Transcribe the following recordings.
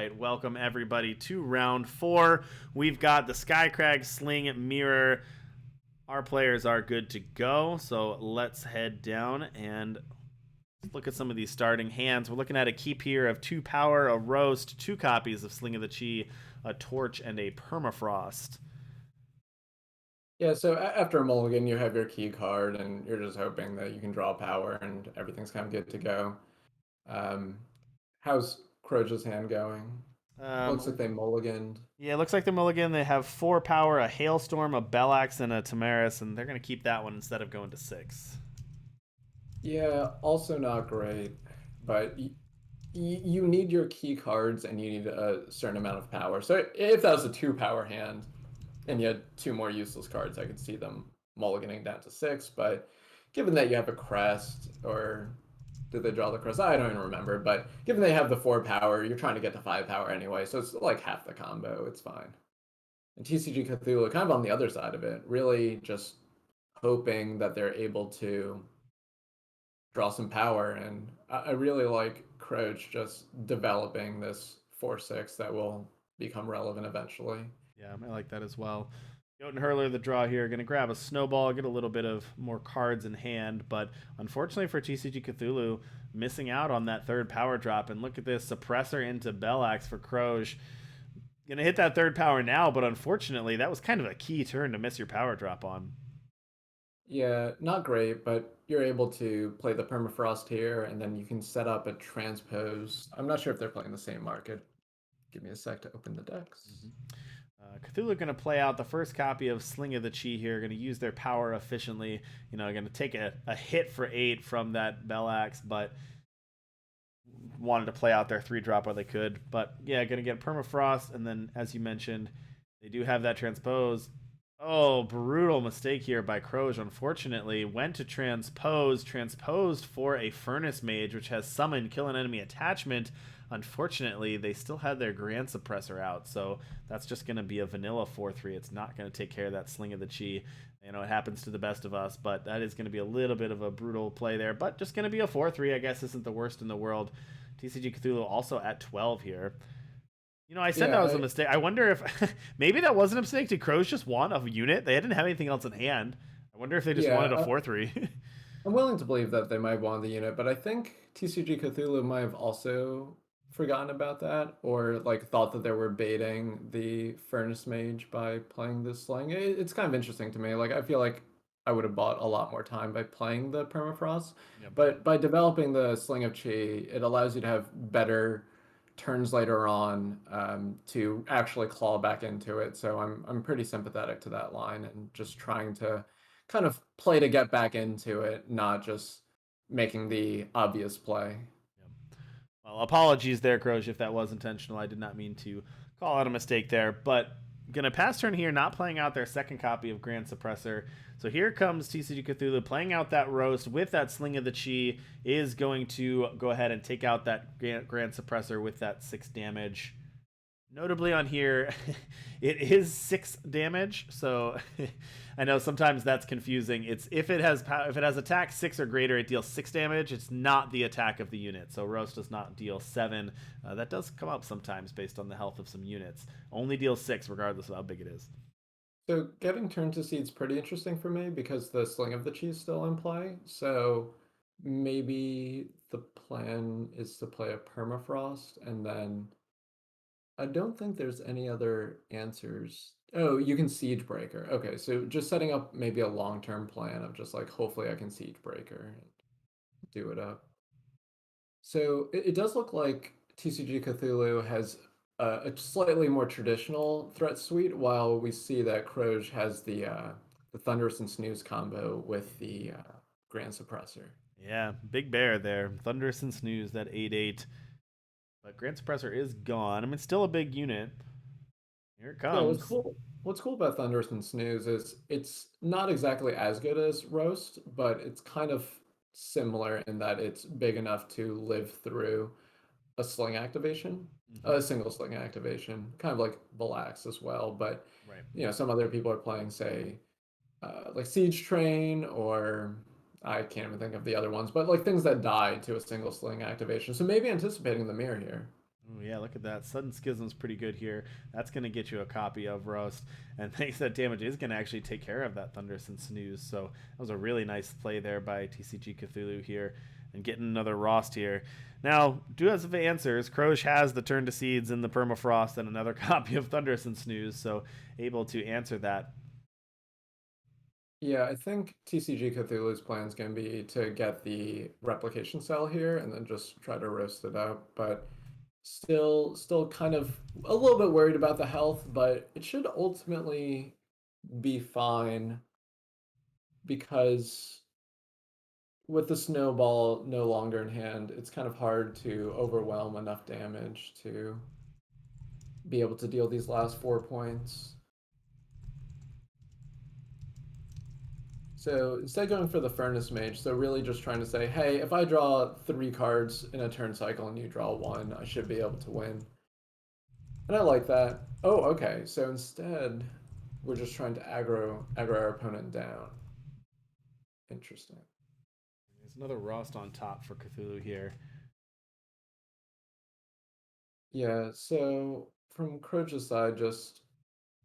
right, welcome everybody to round 4. We've got the Skycrag, Sling, Mirror. Our players are good to go, so let's head down and look at some of these starting hands. We're looking at a keep here of 2 power, a roast, 2 copies of Sling of the Chi, a torch, and a permafrost. Yeah, so after a mulligan, you have your key card, and you're just hoping that you can draw power and everything's kind of good to go. Um, how's Kroge's hand going? Looks like Um, they mulliganed. yeah, it looks like the mulligan. They have 4 power, a Hailstorm, a Bellax, and a Tamaris, and they're going to keep that one instead of going to 6. Yeah, also not great, but you need your key cards and you need a certain amount of power. So if that was a 2 power hand and you had 2 more useless cards, I could see them mulliganing down to 6, but given that you have a crest, or did they draw the crest? I don't even remember, but given they have the 4 power, you're trying to get to 5 power anyway, so it's like half the combo. It's fine. And TCG Cthulhu, kind of on the other side of it, really just hoping that they're able to draw some power. And I really like Kroge just developing this 4/6 that will become relevant eventually. Yeah, I like that as well. Jotun Hurler, the draw here, going to grab a snowball, get a little bit of more cards in hand, but unfortunately for TCG Cthulhu, missing out on that 3rd power drop. And look at this suppressor into Bellax for Kroge. Going to hit that 3rd power now, but unfortunately, that was kind of a key turn to miss your power drop on. Yeah, not great, but you're able to play the permafrost here, and then you can set up a transpose. I'm not sure if they're playing the same market. Give me a sec to open the decks. Mm-hmm. Cthulhu going to play out the first copy of Sling of the Chi here. Going to use their power efficiently. Going to take a hit for 8 from that Bellax, but wanted to play out their 3-drop while they could. But yeah, going to get permafrost, and then as you mentioned, they do have that transpose. Oh, brutal mistake here by Kroge. Unfortunately, went to transposed for a Furnace Mage, which has summon kill an enemy attachment. Unfortunately, they still had their Grand Suppressor out, so that's just going to be a vanilla 4/3. It's not going to take care of that Sling of the Chi. It happens to the best of us, but that is going to be a little bit of a brutal play there. But just going to be a 4/3, I guess, isn't the worst in the world. TCG Cthulhu also at 12 here. I said that Yeah, was a mistake. I wonder if maybe that wasn't a mistake. Did Crows just want a unit? They didn't have anything else in hand. I wonder if they just yeah, wanted a 4/3. I'm willing to believe that they might want the unit, but I think TCG Cthulhu might have also forgotten about that, or like thought that they were baiting the Furnace Mage by playing this Sling. It's kind of interesting to me. Like I feel like I would have bought a lot more time by playing the Permafrost, Yep. but by developing the Sling of Chi, it allows you to have better turns later on, to actually claw back into it. So I'm pretty sympathetic to that line and just trying to kind of play to get back into it, not just making the obvious play. Yep. Well, apologies there, Croge, if that was intentional. I did not mean to call out a mistake there. But gonna pass turn here, not playing out their second copy of Grand Suppressor. So here comes TCG Cthulhu playing out that roast with that Sling of the Chi. Is going to go ahead and take out that Grand Suppressor with that 6 damage. Notably on here, it is 6 damage, so I know sometimes that's confusing. It's if it has attack 6 or greater, it deals 6 damage. It's not the attack of the unit, so Roast does not deal 7. That does come up sometimes based on the health of some units. Only deals 6 regardless of how big it is. So getting turn to seed's pretty interesting for me because the Sling of the Chi is still in play. So maybe the plan is to play a Permafrost, and then I don't think there's any other answers. Oh, you can Siege Breaker. Okay, so just setting up maybe a long-term plan of just like hopefully I can Siege Breaker and do it up. So it does look like TCG Cthulhu has a slightly more traditional threat suite, while we see that Kroge has the Thunderous and Snooze combo with the Grand Suppressor. Yeah, big bear there. Thunderous and Snooze, that 8/8. But Grand Suppressor is gone. I mean, still a big unit. Here it Yeah, comes. What's cool about Thunderous and Snooze is it's not exactly as good as Roast, but it's kind of similar in that it's big enough to live through a sling activation, Mm-hmm. a single sling activation, kind of like Valax as well. But Right. some other people are playing, say, like Siege Train, or I can't even think of the other ones, but like things that die to a single sling activation. So maybe anticipating the mirror here. Ooh, yeah, look at that. Sudden Schism's pretty good here. That's going to get you a copy of Roast. And thanks, that damage is going to actually take care of that Thunderous and Snooze. So that was a really nice play there by TCG Cthulhu here. And getting another Rost here. Now, do as of answers, Kroge has the Turn to Seeds and the Permafrost and another copy of Thunderous and Snooze. So able to answer that. Yeah, I think TCG Cthulhu's plan is going to be to get the replication cell here and then just try to roast it out. But still kind of a little bit worried about the health, but it should ultimately be fine because with the snowball no longer in hand, it's kind of hard to overwhelm enough damage to be able to deal these last 4 points. So instead of going for the Furnace Mage, so really just trying to say, hey, if I draw 3 cards in a turn cycle and you draw 1, I should be able to win. And I like that. Oh, okay. So instead, we're just trying to aggro our opponent down. Interesting. There's another Rost on top for Cthulhu here. Yeah, so from Kroge's side, just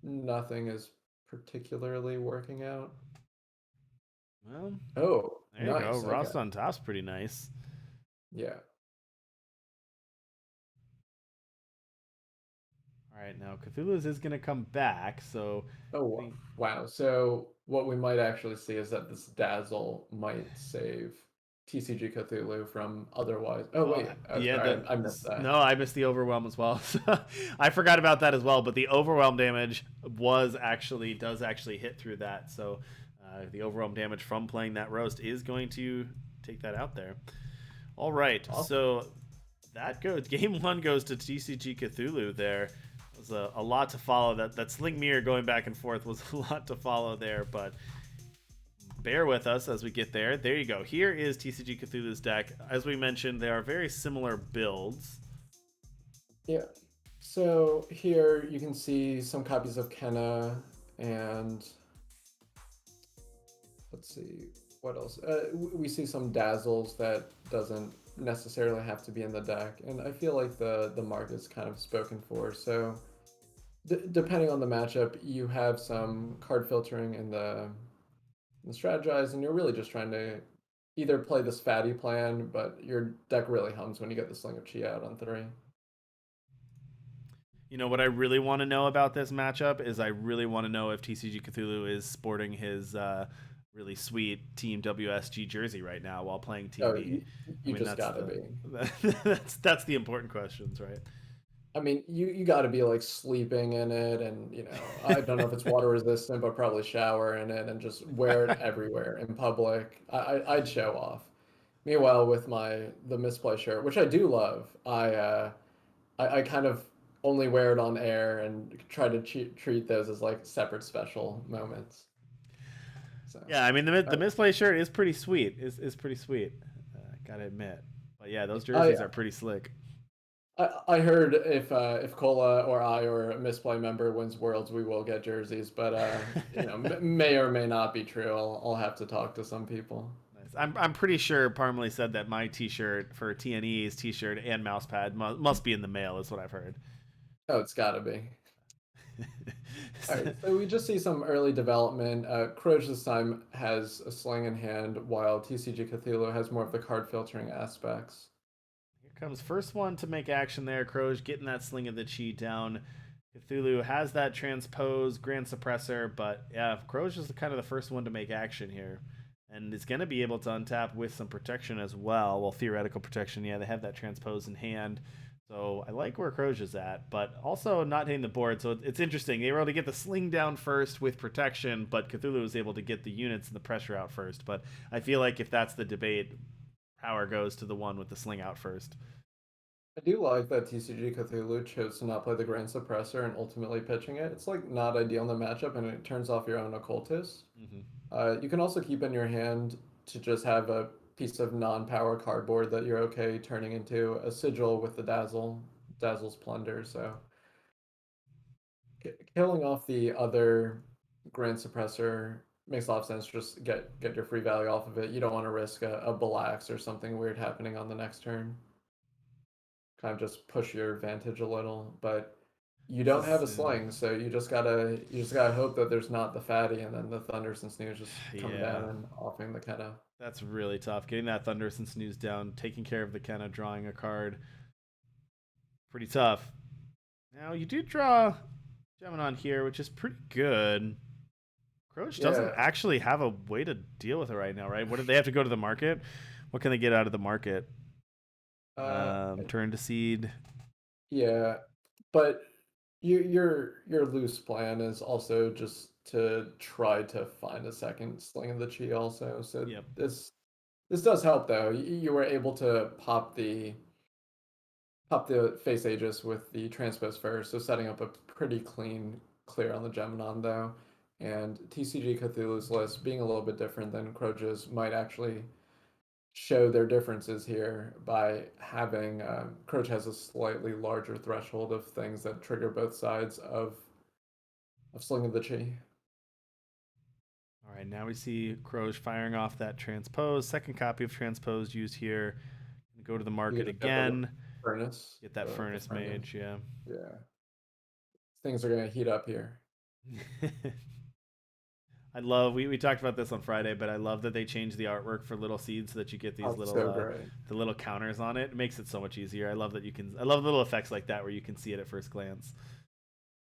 nothing is particularly working out. Well, Oh, there you go. nice. Okay. Rost on top's pretty nice. Yeah. All right, now Cthulhu's is going to come back. So I Oh, think wow. So what we might actually see is that this Dazzle might save TCG Cthulhu from otherwise. Oh, Oh, wait. Oh, yeah. sorry. I missed that. No, I missed the overwhelm as well. I forgot about that as well. But the overwhelm damage does actually hit through that. So the overwhelm damage from playing that roast is going to take that out there. All right, Awesome. so that goes. Game one goes to TCG Cthulhu. There it was a lot to follow. That Sling Mirror going back and forth was a lot to follow there, but bear with us as we get there. There you go. Here is TCG Cthulhu's deck. As we mentioned, they are very similar builds. Yeah. So here you can see some copies of Kenna and let's see what else. We see some Dazzles that doesn't necessarily have to be in the deck, and I feel like the market's kind of spoken for. So depending on the matchup, you have some card filtering in the strategize, and you're really just trying to either play this fatty plan, but your deck really hums when you get the Sling of Chi out on 3. You know what I really want to know about this matchup is I really want to know if TCG Cthulhu is sporting his really sweet Team WSG jersey right now while playing Oh, TV. I you mean, just gotta be. that's the important questions, right? I mean, you got to be like sleeping in it, and I don't know if it's water resistant, but probably shower in it and just wear it everywhere in public. I'd show off. Meanwhile, with the misplay shirt, which I do love, I kind of only wear it on air and try to treat those as like separate special moments. So, Yeah, I mean the uh, misplay shirt is pretty sweet. Is pretty sweet. Gotta admit. But yeah, those I jerseys are pretty slick. I heard if Cola or I or a misplay member wins Worlds, we will get jerseys, but may or may not be true. I'll have to talk to some people. Nice. I'm pretty sure Parmalee said that my T-shirt for TNE's T-shirt and mousepad must be in the mail. Is what I've heard. Oh, it's got to be. All right, so we just see some early development. Kroge this time has a Sling in hand, while TCG Cthulhu has more of the card filtering aspects. Here comes first one to make action there. Kroge getting that Sling of the Chi down. Cthulhu has that transpose Grand Suppressor, but yeah, Kroge is kind of the first one to make action here. And is going to be able to untap with some protection as well. Well, theoretical protection, yeah, they have that transpose in hand. So I like where Kroge is at, but also not hitting the board. So it's interesting. They were able to get the Sling down first with protection, but Cthulhu was able to get the units and the pressure out first. But I feel like if that's the debate, power goes to the one with the Sling out first. I do like that TCG Cthulhu chose to not play the Grand Suppressor and ultimately pitching it. It's like not ideal in the matchup, and it turns off your own Occultist. Mm-hmm. You can also keep in your hand to just have a piece of non-power cardboard that you're okay turning into a sigil with the Dazzle's Plunder. So killing off the other Grand Suppressor makes a lot of sense. Just get your free value off of it. You don't want to risk a Balax or something weird happening on the next turn. kind of just push your advantage a little. But you This don't is have a sling, so you just gotta hope that there's not the fatty, and then the thunders and snooze just come yeah, down and offing the Kenna. that's really tough. Getting that Thunderous and Snooze down, taking care of the Kenna, drawing a card, pretty tough. Now you do draw Geminon here, which is pretty good. Kroge doesn't Yeah. actually have a way to deal with it right now, right? What did they have to go to the market? What can they get out of the market? Uh, Turn to seed. yeah, but your loose plan is also just to try to find a second Sling of the Chi also. So Yep. this does help though. You were able to pop the face Aegis with the transpose first, so setting up a pretty clean clear on the Geminon though. And TCG Cthulhu's list being a little bit different than Kroge's might actually show their differences here by having Kroge has a slightly larger threshold of things that trigger both sides of Sling of the Chi. All right, now we see Kroge firing off that transpose. Second copy of transpose used here. Go to the You market get a bit of the again. furnace. Get that The furnace furnace. mage, yeah. Yeah. Things are gonna heat up here. I love we talked about this on Friday, but I love that they changed the artwork for little seeds so that you get these Oh, little so great. the little counters on it. It makes it so much easier. I love that you can I love little effects like that where you can see it at first glance.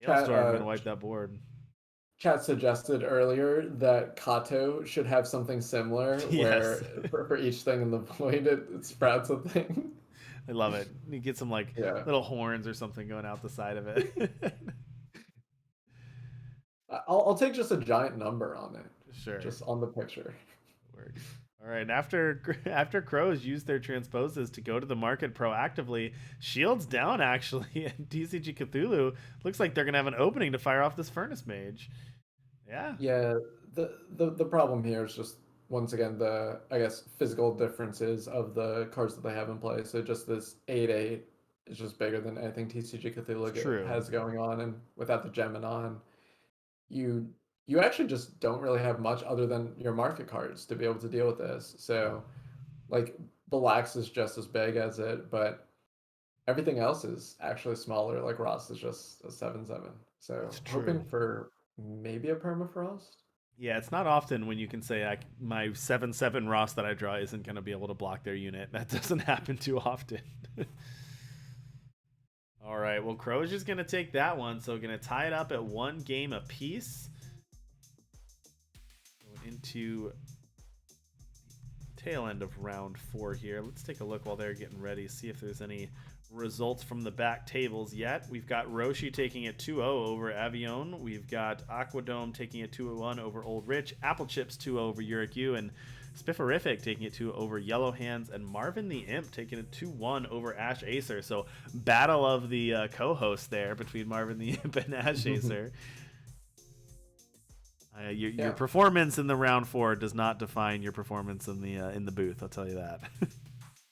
Chat Hailstorm gonna wipe that board. Chat suggested earlier that Kato should have something similar Yes. where for each thing in the void it sprouts a thing. I love it. You get some like Yeah. little horns or something going out the side of it. I'll take just a giant number on it. Sure. Just on the picture. Works. All right. After Crows use their transposes to go to the market proactively, shields down actually, and TCG Cthulhu looks like they're gonna have an opening to fire off this Furnace Mage. Yeah. Yeah, the problem here is just once again the I guess physical differences of the cards that they have in play. So just this 8/8 is just bigger than anything TCG It's Cthulhu true. has going on, and without the Geminon, you you actually just don't really have much other than your market cards to be able to deal with this. So like Belax is just as big as it, but everything else is actually smaller. Like Ross is just a 7/7. So It's hoping true. for maybe a permafrost. Yeah, it's not often when you can say my 7/7 Ross that I draw isn't going to be able to block their unit. That doesn't happen too often. All right, well, Croge is going to take that one, so we're going to tie it up at 1 game apiece. Going into tail end of round 4 here. Let's take a look while they're getting ready, see if there's any results from the back tables yet. We've got Roshi taking it 2-0 over Avion. We've got Aquadome taking it 2-1 over Old Rich. Apple Chips 2-0 over Uriku, and Spifferific taking it 2 over Yellow Hands, and Marvin the Imp taking it 2-1 over Ash Acer. So battle of the co-hosts there between Marvin the Imp and Ash Acer. Your performance in the round 4 does not define your performance in the booth. I'll tell you that.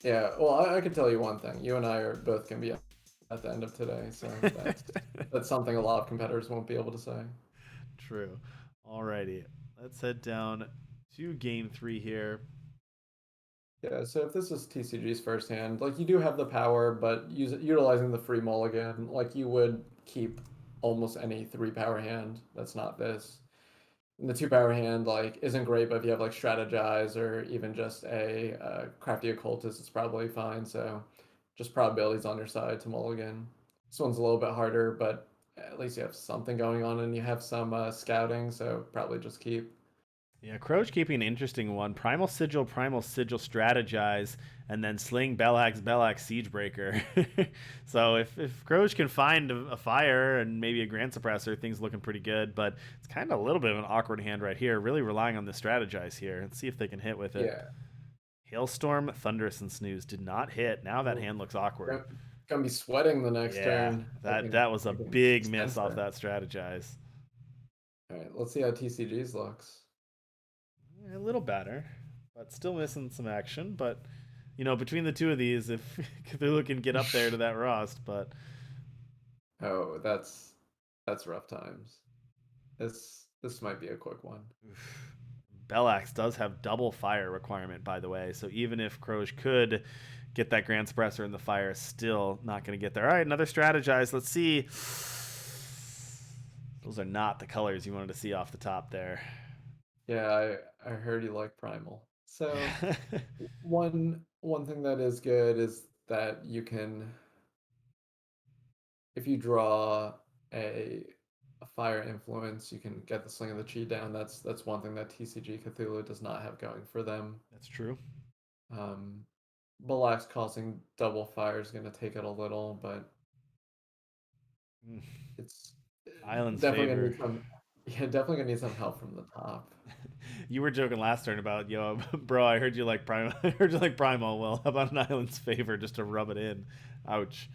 Yeah, well, I can tell you one thing. You and I are both going to be at the end of today, so that's something a lot of competitors won't be able to say. True. Alrighty, let's head down to game 3 here. Yeah, so if this is TCG's first hand, like you do have the power, but utilizing the free mulligan, like you would keep almost any 3 power hand that's not this. And the 2 power hand like isn't great, but if you have like strategize or even just a crafty occultist, it's probably fine. So just probabilities on your side to mulligan. This one's a little bit harder, but at least you have something going on and you have some scouting, so probably just keep. Yeah, Croge keeping an interesting one. Primal Sigil, Strategize, and then Sling, Bellax, Siegebreaker. So if Croge can find a fire and maybe a Grand Suppressor, things looking pretty good, but it's kind of a little bit of an awkward hand right here, really relying on the Strategize here. Let's see if they can hit with it. Yeah. Hailstorm, Thunderous, and Snooze did not hit. Now that hand looks awkward. Gonna be sweating the next turn. That was a big miss off that Strategize. All right, let's see how TCG's looks. A little better, but still missing some action. But between the two of these, if Cthulhu can get up there to that Rost, but oh, that's rough times. This might be a quick one. Bellax does have double fire requirement, by the way. So even if Kroge could get that Grand Suppressor in the fire. Still not going to get there. All right, another strategize. Let's see. Those are not the colors you wanted to see off the top there. Yeah, I heard you like Primal. So one thing that is good is that you can, if you draw a a fire influence, you can get the Sling of the Chi down. That's one thing that TCG Cthulhu does not have going for them. That's true. Um, Balak's causing double fire is going to take it a little, but Mm. it's Island's definitely going to favor. need some. Yeah, definitely going to need some help from the top. You were joking last turn about, yo, bro, I heard you like Primal. I heard you like Primal. Well, how about an Island's favor just to rub it in? Ouch.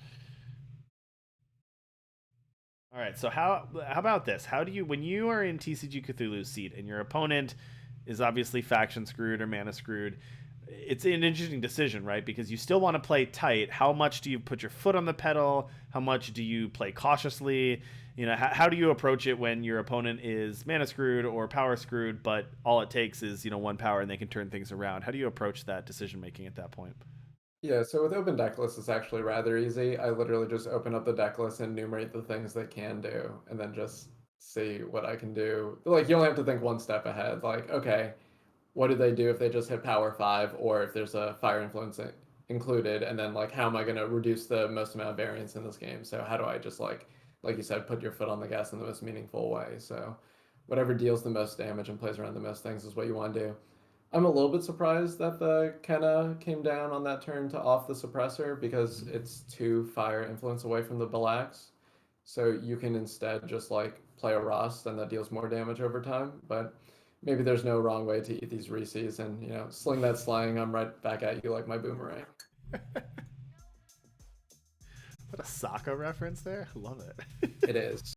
All right, so how about this? How do you, when you are in TCG Cthulhu's seat and your opponent is obviously faction screwed or mana screwed, it's an interesting decision, right? Because you still want to play tight. How much do you put your foot on the pedal? How much do you play cautiously? You know, how do you approach it when your opponent is mana screwed or power screwed, but all it takes is, one power and they can turn things around? How do you approach that decision making at that point? Yeah, so with open deck lists, it's actually rather easy. I literally just open up the deck list and enumerate the things they can do, and then just see what I can do. Like, you only have to think one step ahead. Like, okay, what do they do if they just hit power 5, or if there's a fire influence included, and then, like, how am I going to reduce the most amount of variance in this game? So how do I just, like you said, put your foot on the gas in the most meaningful way? So whatever deals the most damage and plays around the most things is what you want to do. I'm a little bit surprised that the Kenna came down on that turn to off the suppressor, because it's 2 fire influence away from the Balax. So you can instead just like play a Rust, and that deals more damage over time. But maybe there's no wrong way to eat these Reese's, and sling that slang. I'm right back at you like my boomerang. What a Sokka reference there. Love it. It is.